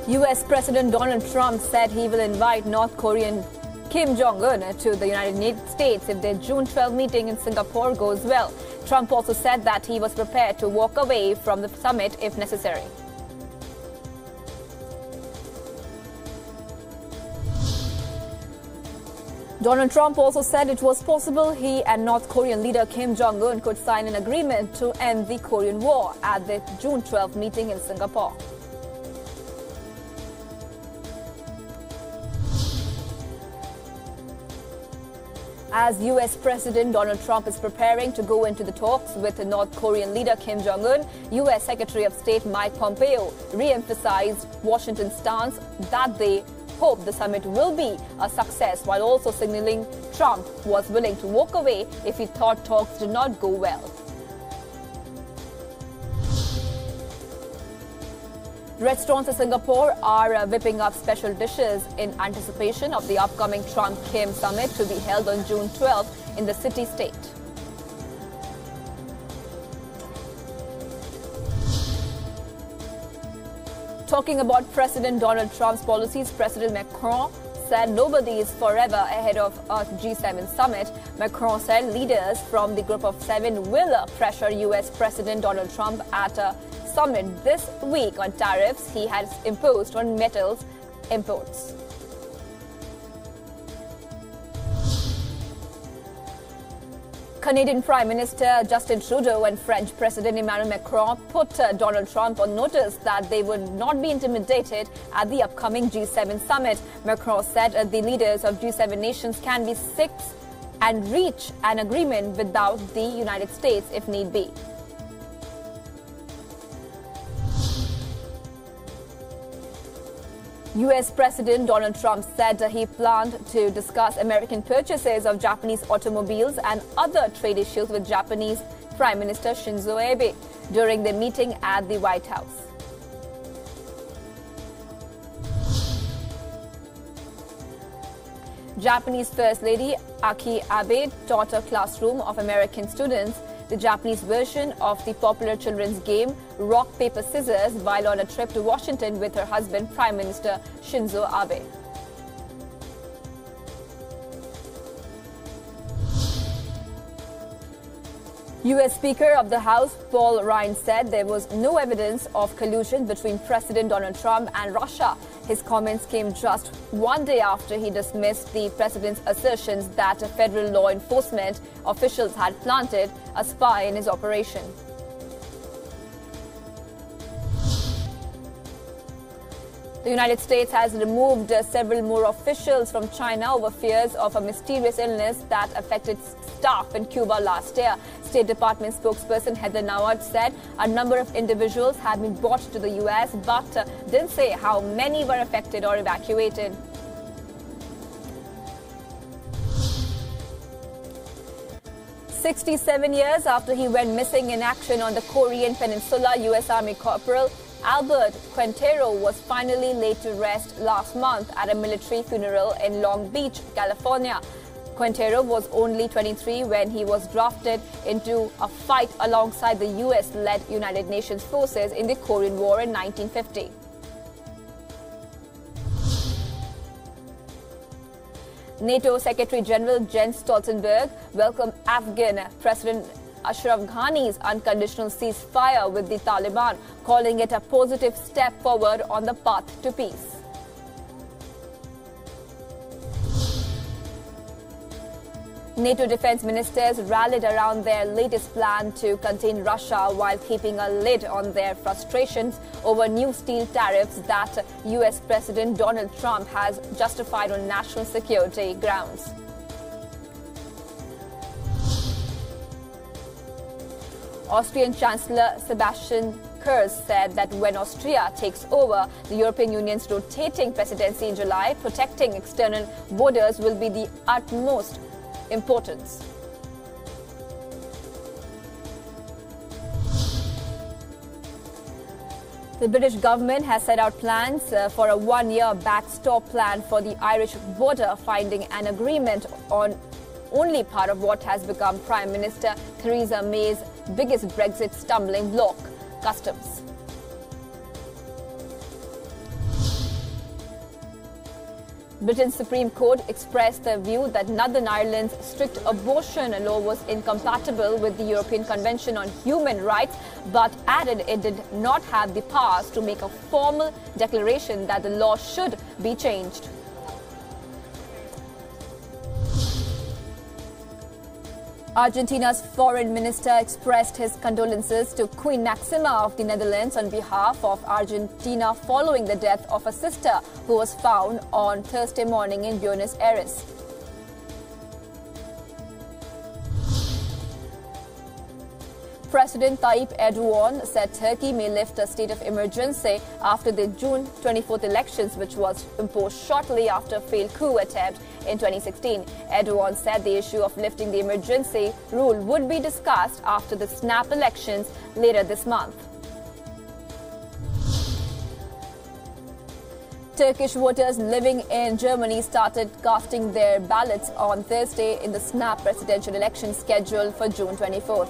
US President Donald Trump said he will invite North Korean Kim Jong-un to the United States if their June 12 meeting in Singapore goes well. Trump also said that he was prepared to walk away from the summit if necessary. Donald Trump also said it was possible he and North Korean leader Kim Jong-un could sign an agreement to end the Korean War at the June 12 meeting in Singapore. As US President Donald Trump is preparing to go into the talks with the North Korean leader Kim Jong-un, US Secretary of State Mike Pompeo re-emphasized Washington's stance that they hope the summit will be a success, while also signaling Trump was willing to walk away if he thought talks did not go well. Restaurants in Singapore are whipping up special dishes in anticipation of the upcoming Trump-Kim summit to be held on June 12 in the city-state. Talking about President Donald Trump's policies, President Macron said nobody is forever ahead of a G7 summit. Macron said leaders from the Group of Seven will pressure US President Donald Trump at a summit this week on tariffs he has imposed on metals imports. Canadian Prime Minister Justin Trudeau and French President Emmanuel Macron put Donald Trump on notice that they would not be intimidated at the upcoming G7 summit. Macron said the leaders of G7 nations can be six and reach an agreement without the United States if need be. US President Donald Trump said he planned to discuss American purchases of Japanese automobiles and other trade issues with Japanese Prime Minister Shinzo Abe during the meeting at the White House. Japanese First Lady Aki Abe taught a classroom of American students the Japanese version of the popular children's game Rock, Paper, Scissors while on a trip to Washington with her husband, Prime Minister Shinzo Abe. US Speaker of the House Paul Ryan said there was no evidence of collusion between President Donald Trump and Russia. His comments came just one day after he dismissed the president's assertions that federal law enforcement officials had planted a spy in his operation. The United States has removed several more officials from China over fears of a mysterious illness that affected staff in Cuba last year. State Department spokesperson Heather Nauert said a number of individuals had been brought to the U.S. but didn't say how many were affected or evacuated. "67 years after he went missing in action on the Korean Peninsula, U.S. Army Corporal Albert Quintero was finally laid to rest last month at a military funeral in Long Beach, California. Quintero was only 23 when he was drafted into a fight alongside the US-led United Nations forces in the Korean War in 1950. NATO Secretary General Jens Stoltenberg welcomed Afghan President Ashraf Ghani's unconditional ceasefire with the Taliban, calling it a positive step forward on the path to peace. NATO defense ministers rallied around their latest plan to contain Russia while keeping a lid on their frustrations over new steel tariffs that US President Donald Trump has justified on national security grounds. Austrian Chancellor Sebastian Kurz said that when Austria takes over the European Union's rotating presidency in July, protecting external borders will be the utmost importance. The British government has set out plans for a one-year backstop plan for the Irish border, finding an agreement on only part of what has become Prime Minister Theresa May's biggest Brexit stumbling block, customs. Britain's Supreme Court expressed the view that Northern Ireland's strict abortion law was incompatible with the European Convention on Human Rights, but added it did not have the powers to make a formal declaration that the law should be changed. Argentina's foreign minister expressed his condolences to Queen Maxima of the Netherlands on behalf of Argentina following the death of a sister who was found on Thursday morning in Buenos Aires. President Tayyip Erdogan said Turkey may lift a state of emergency after the June 24th elections, which was imposed shortly after a failed coup attempt in 2016. Erdogan said the issue of lifting the emergency rule would be discussed after the snap elections later this month. Turkish voters living in Germany started casting their ballots on Thursday in the snap presidential election scheduled for June 24th.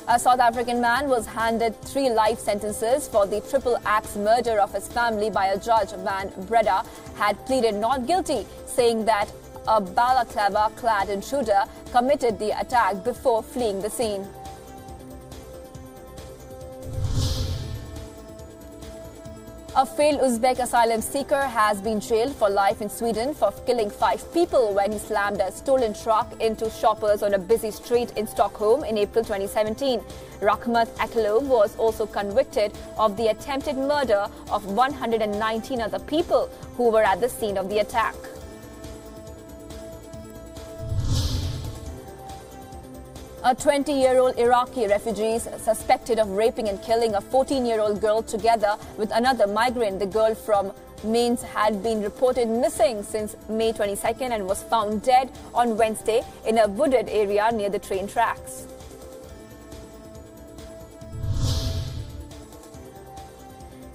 A South African man was handed 3 life sentences for the triple axe murder of his family by a judge. Van Breda had pleaded not guilty, saying that a balaclava-clad intruder committed the attack before fleeing the scene. A failed Uzbek asylum seeker has been jailed for life in Sweden for killing 5 people when he slammed a stolen truck into shoppers on a busy street in Stockholm in April 2017. Rakhmat Akalov was also convicted of the attempted murder of 119 other people who were at the scene of the attack. A 20-year-old Iraqi refugee suspected of raping and killing a 14-year-old girl together with another migrant. The girl from Mainz had been reported missing since May 22nd and was found dead on Wednesday in a wooded area near the train tracks.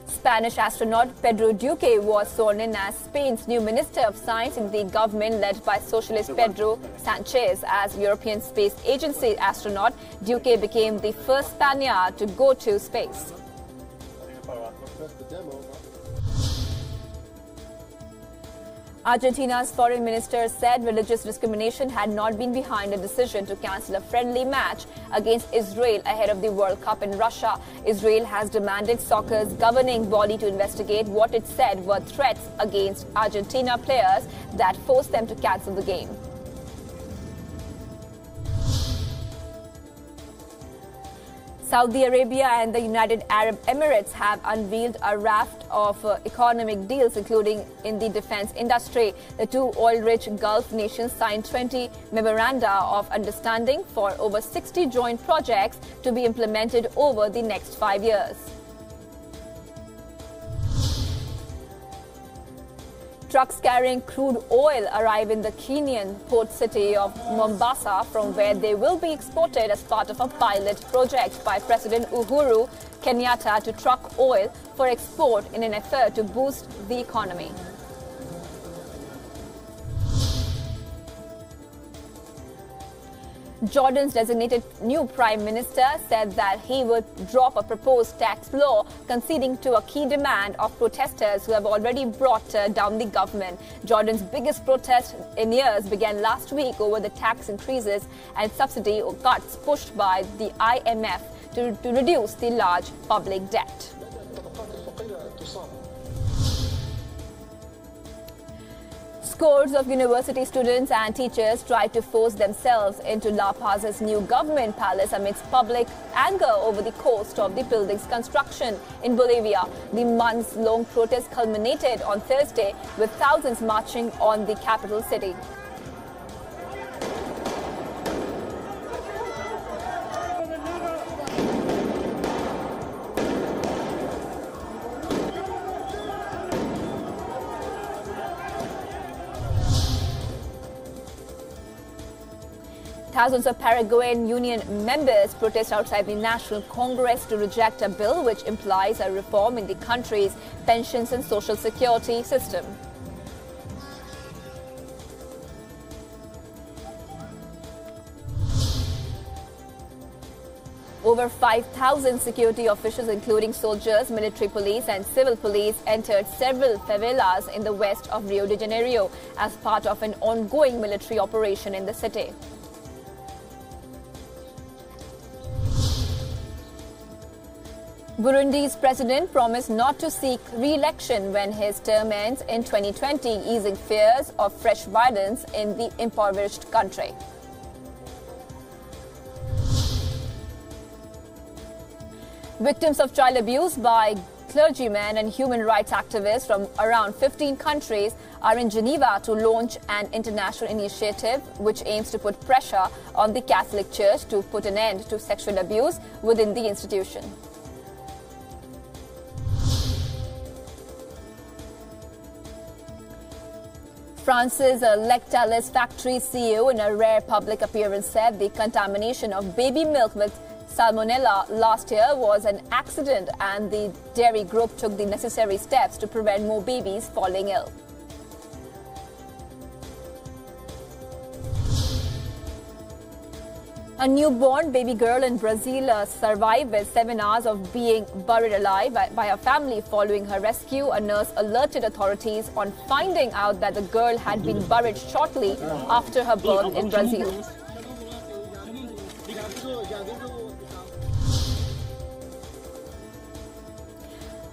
Spanish astronaut Pedro Duque was sworn in as Spain's new Minister of Science in the government led by socialist Pedro Sanchez. As European Space Agency astronaut, Duque became the first Spaniard to go to space. Argentina's foreign minister said religious discrimination had not been behind a decision to cancel a friendly match against Israel ahead of the World Cup in Russia. Israel has demanded soccer's governing body to investigate what it said were threats against Argentina players that forced them to cancel the game. Saudi Arabia and the United Arab Emirates have unveiled a raft of economic deals, including in the defense industry. The two oil-rich Gulf nations signed 20 memoranda of understanding for over 60 joint projects to be implemented over the next 5 years. Trucks carrying crude oil arrive in the Kenyan port city of Mombasa, from where they will be exported as part of a pilot project by President Uhuru Kenyatta to truck oil for export in an effort to boost the economy. Jordan's designated new prime minister said that he would drop a proposed tax law, conceding to a key demand of protesters who have already brought down the government. Jordan's biggest protest in years began last week over the tax increases and subsidy cuts pushed by the IMF to reduce the large public debt. Scores of university students and teachers tried to force themselves into La Paz's new government palace amidst public anger over the cost of the building's construction in Bolivia. The months-long protest culminated on Thursday with thousands marching on the capital city. Thousands of Paraguayan union members protest outside the National Congress to reject a bill which implies a reform in the country's pensions and social security system. Over 5,000 security officials, including soldiers, military police and civil police, entered several favelas in the west of Rio de Janeiro as part of an ongoing military operation in the city. Burundi's president promised not to seek re-election when his term ends in 2020, easing fears of fresh violence in the impoverished country. Victims of child abuse by clergymen and human rights activists from around 15 countries are in Geneva to launch an international initiative which aims to put pressure on the Catholic Church to put an end to sexual abuse within the institution. France's Lactalis factory CEO, in a rare public appearance, said the contamination of baby milk with Salmonella last year was an accident, and the dairy group took the necessary steps to prevent more babies falling ill. A newborn baby girl in Brazil survived with 7 hours of being buried alive by her family following her rescue. A nurse alerted authorities on finding out that the girl had been buried shortly after her birth in Brazil.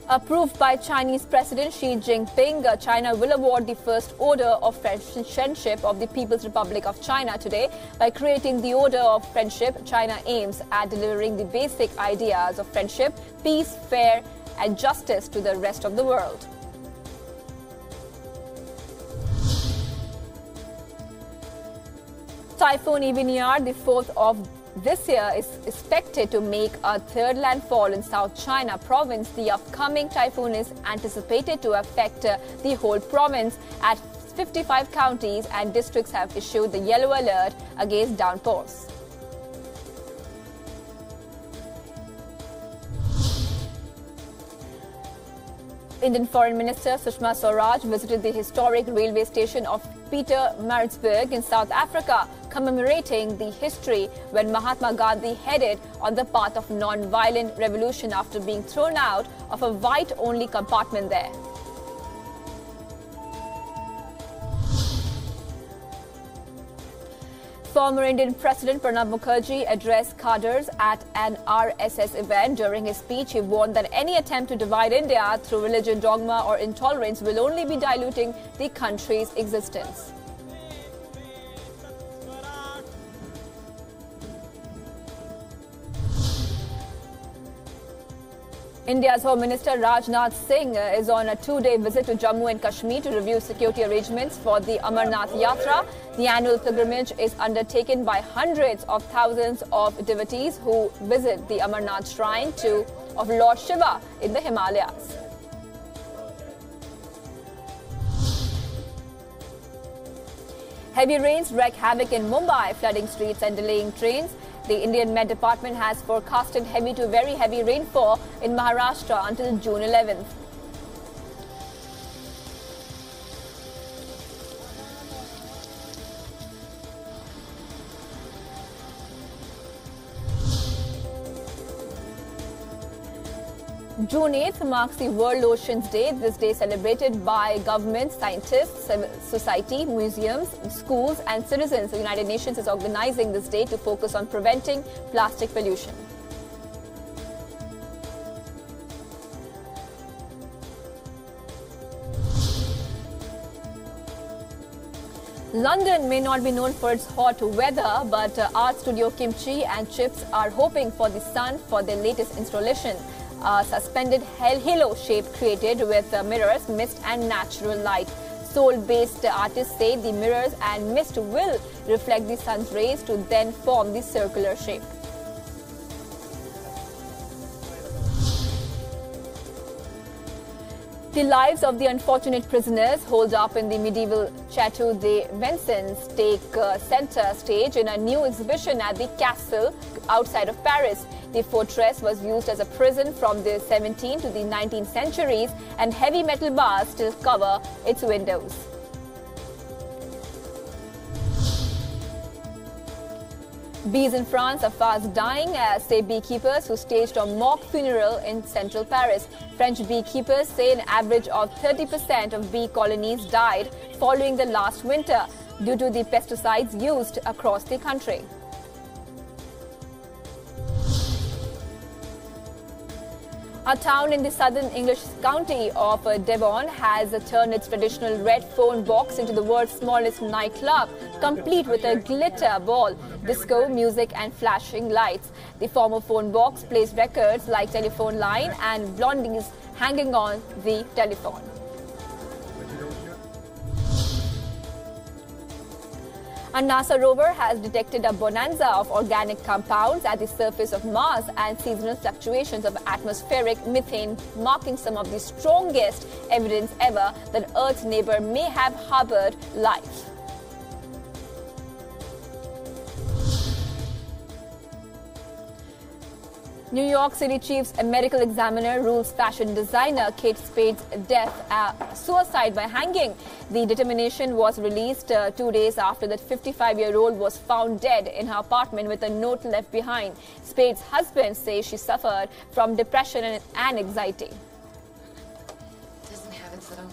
Approved by Chinese President Xi Jinping, China will award the First Order of Friendship of the People's Republic of China today. By creating the Order of Friendship, China aims at delivering the basic ideas of friendship, peace, fair and justice to the rest of the world. Typhoon Eveniar, the fourth of this year, is expected to make a third landfall in South China province. The upcoming typhoon is anticipated to affect the whole province. At 55 counties and districts have issued the yellow alert against downpours. Indian Foreign Minister Sushma Swaraj visited the historic railway station of Pietermaritzburg in South Africa, commemorating the history when Mahatma Gandhi headed on the path of non-violent revolution after being thrown out of a white-only compartment there. Former Indian President Pranab Mukherjee addressed cadres at an RSS event. During his speech, he warned that any attempt to divide India through religion, dogma or intolerance will only be diluting the country's existence. India's Home Minister Rajnath Singh is on a 2-day visit to Jammu and Kashmir to review security arrangements for the Amarnath Yatra. The annual pilgrimage is undertaken by hundreds of thousands of devotees who visit the Amarnath shrine of Lord Shiva in the Himalayas. Heavy rains wreak havoc in Mumbai, flooding streets and delaying trains. The Indian Met Department has forecasted heavy to very heavy rainfall in Maharashtra until June 11th. June 8th marks the World Oceans Day. This day celebrated by governments, scientists, civil society, museums, schools and citizens. The United Nations is organizing this day to focus on preventing plastic pollution. London may not be known for its hot weather, but art studio Kimchi and Chips are hoping for the sun for their latest installation. A suspended halo shape created with mirrors, mist and natural light. Seoul-based artists say the mirrors and mist will reflect the sun's rays to then form the circular shape. The lives of the unfortunate prisoners holed up in the medieval Chateau de Vincennes take center stage in a new exhibition at the castle outside of Paris. The fortress was used as a prison from the 17th to the 19th centuries, and heavy metal bars still cover its windows. Bees in France are fast dying, as say beekeepers who staged a mock funeral in central Paris. French beekeepers say an average of 30% of bee colonies died following the last winter due to the pesticides used across the country. A town in the southern English county of Devon has turned its traditional red phone box into the world's smallest nightclub, complete with a glitter ball, disco music and flashing lights. The former phone box plays records like Telephone Line and Blondies hanging on the telephone. A NASA rover has detected a bonanza of organic compounds at the surface of Mars and seasonal fluctuations of atmospheric methane, marking some of the strongest evidence ever that Earth's neighbor may have harbored life. New York City Chief's medical examiner rules fashion designer Kate Spade's death a suicide by hanging. The determination was released 2 days after the 55-year-old was found dead in her apartment with a note left behind. Spade's husband says she suffered from depression and anxiety. Doesn't have its little